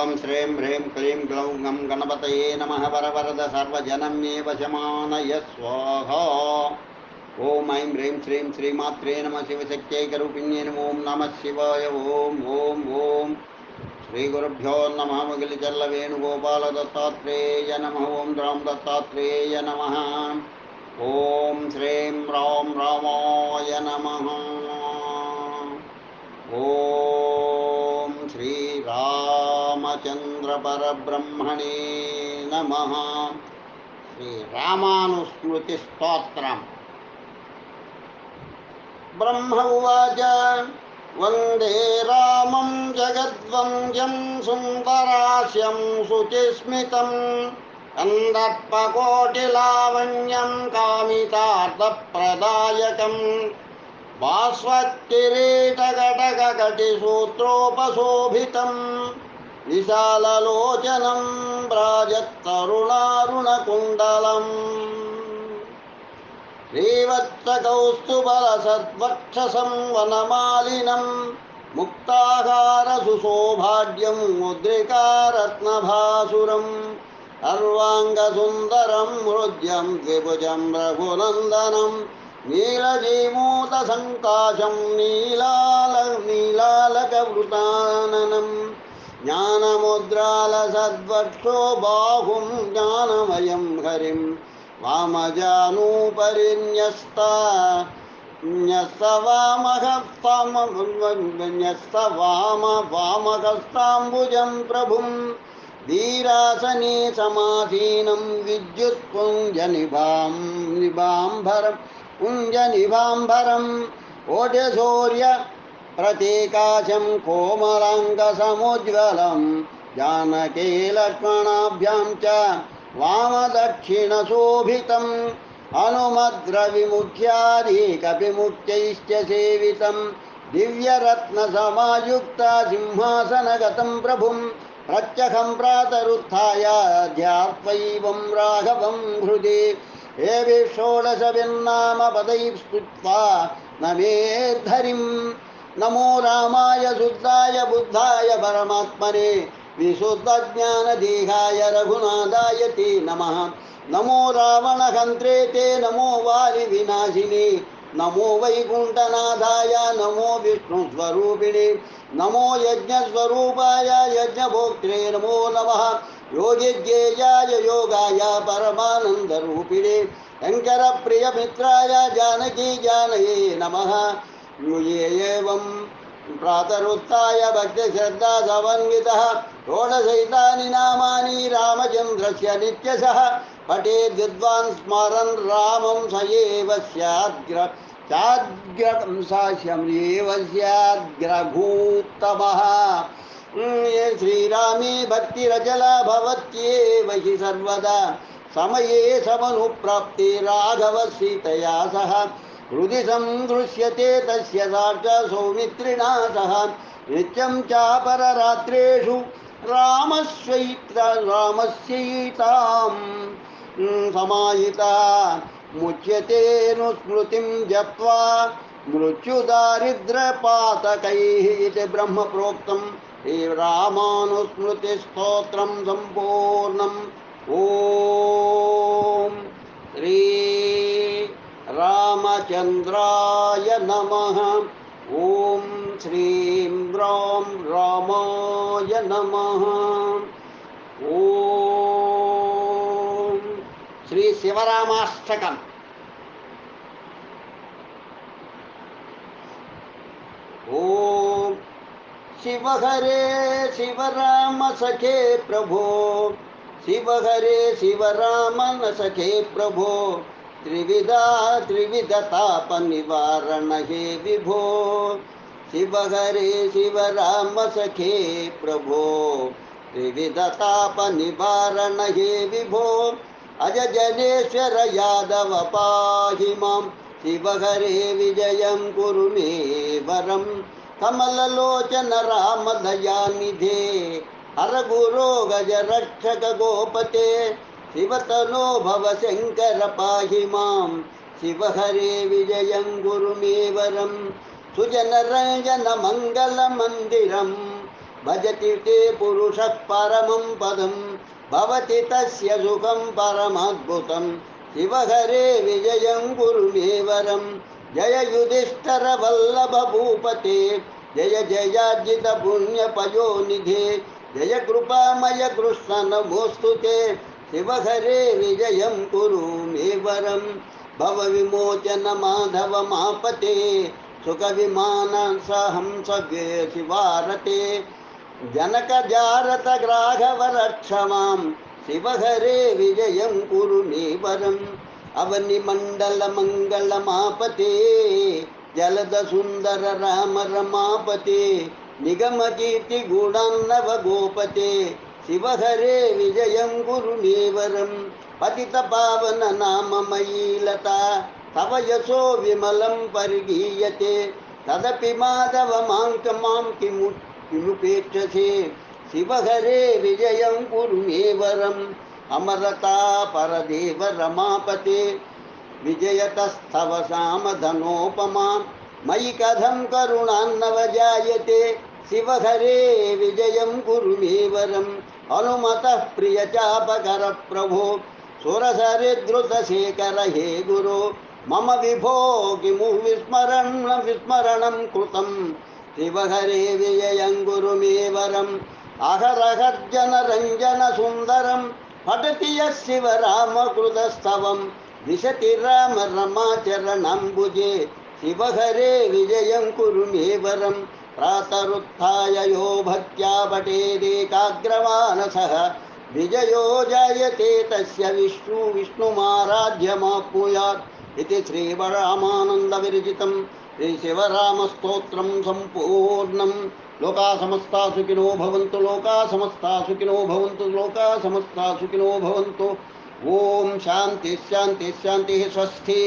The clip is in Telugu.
ఓం శ్రీం హ్రీం క్లీం గ్లౌం గం గణపతయే నమః వరవరద సర్వజనమే వశమానయ స్వాహా. ఓం ఐం హ్రీం శ్రీం శ్రీమాత్రే నమ శివశక్త్యైకరూపిణ్యే నమో ఓం నమ శివాయ. ఓం ఓం ఓం శ్రీ గురుభ్యో నమః. ముగిలిచల్ల వేణుగోపాల దత్తాత్రేయ నమః. ఓం రాం దత్తాత్రేయ నమః. ఓం శ్రీం రాం రామాయ నమః. ఓం శ్రీరామచంద్ర పరబ్రహ్మణే నమః. శ్రీరామానుస్మృతి స్తోత్రం. బ్రహ్మ ఉవాచ వందే రామం జగద్వంద్యం సుందరాస్యం శుచిస్మితం కందర్పకోటిలావణ్యం కామితార్థప్రదాయకం భాస్వత్కిరీటకటకటిసూత్రోపశోభితం విశాలలోచనం వ్రాజత్తరుణారుణకుండలం శ్రీవత్సకౌస్తుభలసద్వక్షసం వనమాలినం ముక్తాహారసుశోభాఢ్యం ముద్రికారత్నభాసురం సర్వాంగసుందరం హృద్యం ద్విభుజం రఘునందనం నీలజీమూతసంకాశం నీలాలకవృతాననం జ్ఞానముద్రాలసద్వక్షో బాహుం జ్ఞానమయం హరిం వామహస్తాంబుజం ప్రభుం ధీరాసనే సమాసీనం విద్యుత్పుంజనిభాంబరం ఓజసూర్య ప్రతీకాశం కోమలాంగసముజ్వలం జానకీ లక్ష్మణాభ్యాం చ వామదక్షిణశోభితం హనుమద్రవిముఖ్యాదికపిముఖ్యైశ్చ సేవితం దివ్యరత్నసమాయుక్త సింహాసనగతం ప్రభుం ప్రత్యహం ప్రాతరుత్థాయ ధ్యాత్వైవం రాఘవం హృది ఏభిః షోడశభిర్నామపदैः స్తుత్వా నమేద్ధరిం. నమో రామాయ శుద్ధాయ బుద్ధాయ పరమాత్మనే విశుద్ధజ్ఞానదేహాయ రఘునాథాయ తే నమః. నమో రావణహంత్రే తే నమో వారి వినాశిని నమో వైకుంఠనాథాయ నమో విష్ణుస్వరూపిణి నమో యజ్ఞస్వరూపాయ యజ్ఞభోక్త్రే నమో నమః. యోగిజ్ఞేయాయ యోగాయ పరమానందరూపిణి శంకరప్రియమిత్రాయ జానకీ జానయే నమః. ఏవం ప్రాతరుత్థాయ భక్తిశ్రద్ధా సమన్వితః షోడశైతాని నామాని రామచంద్రస్య నిత్యశః పఠేద్ విద్వాన్ స్మరన్ రామం స ఏవ స్యాద్గ్రభూత్తమః. శ్రీరామే భక్తిరచలా భవత్యేవ హి సర్వదా సమయే సమనుప్రాప్తే రాఘవ సీతయా సహ హృది సందృశ్యతే తస్య సాక్షాత్ సౌమిత్రిణా సహ నిత్యం చాపరరాత్రేషు రామస్యైతాం సమాహితః ముచ్యతేను స్మృతిం జప్త్వా మృత్యుదారిద్ర్యపాతకైః ఇది బ్రహ్మ ప్రోక్తం. శ్రీరామానుస్మృతి స్తోత్రం సంపూర్ణం. ఓం శ్రీ రామచంద్రాయ నమః. ఓం శ్రీం రాం రామాయ నమః. ఓం శ్రీ శివరామాష్టకం. ఓం శివహరే శివరామ సఖే ప్రభో శివహరే శివరామ సఖే ప్రభో త్రివిధతాప నివారణ హే విభో శివహరే శివరామ సఖే ప్రభో త్రివిధతాప నివారణ హే విభో అజజనేశ్వర యాదవ పాహి మాం శివహరే విజయం కురు మే వరం కమలలోచన రామ దయానిధే హర గురో గజ రక్షక గోపతే శివతనో భవ శంకర పాహి మాం శివహరే విజయం గురు మే వరం సుజన రంజన మంగళ మందిరం भजति ते पुरुषः परमं पदं भवति तस्य सुखं परमाद्भुतं शिव हरे विजयं कुरु मे वरं जय युधिष्ठिर वल्लभ भूपते जय जयार्जित पुण्य पयोनिधे जय कृपामय कृष्ण नमोस्तुते शिव हरे विजयं कुरु मे वरं भव विमोचन माधव मापते सुख विमान सहंस शिवारते जनक जारत ग्राघव रक्ष मां शिव हरे विजयं कुरु मे वरम् अवनि मंडल मंगल मापते जलद सुंदर राम रमापते निगम कीर्ति गुणान्नव गोपते शिव हरे विजयं कुरु मे वरम् पतित पावन नाम मयी लता तव यशो विमलं परिगीयते तदपि माधव मां किमुपेक्षसे शिव हरे विजयं कुरु मे वरम् अमरता परदेव रमापते विजयतस्तव सामधनोपमा मयि कथं करुणान्नव जायते शिव हरे विजयं कुरु मे वरम् हनुमतः प्रिय चापकर प्रभो सुरसरिद्रुतशेखर हे गुरो मम विभो किमु विस्मरणं कृतं शिव हरे विजयं कुरु मे वरम् अहरहर्जन रञ्जन सुन्दरं पठति यः शिव रामकृतस्तवं दिशति राम रमाचरणम्बुजे शिव हरे विजयं कुरु मे वरं प्रातरुत्थाय यो भक्त्या पठेदेकाग्रमानसः विजयो जायते तस्य विष्णुमाराध्यमाप्नुयात् इति श्रीरामानन्दविरचितं श्रीशिवरामस्तोत्रं सम्पूर्णं लोका समस्ता सुखिनो भवन्तु लोका समस्ता सुखिनो भवन्तु लोका समस्ता सुखिनो भवन्तु ओम शांति शांति शांति स्वस्ति।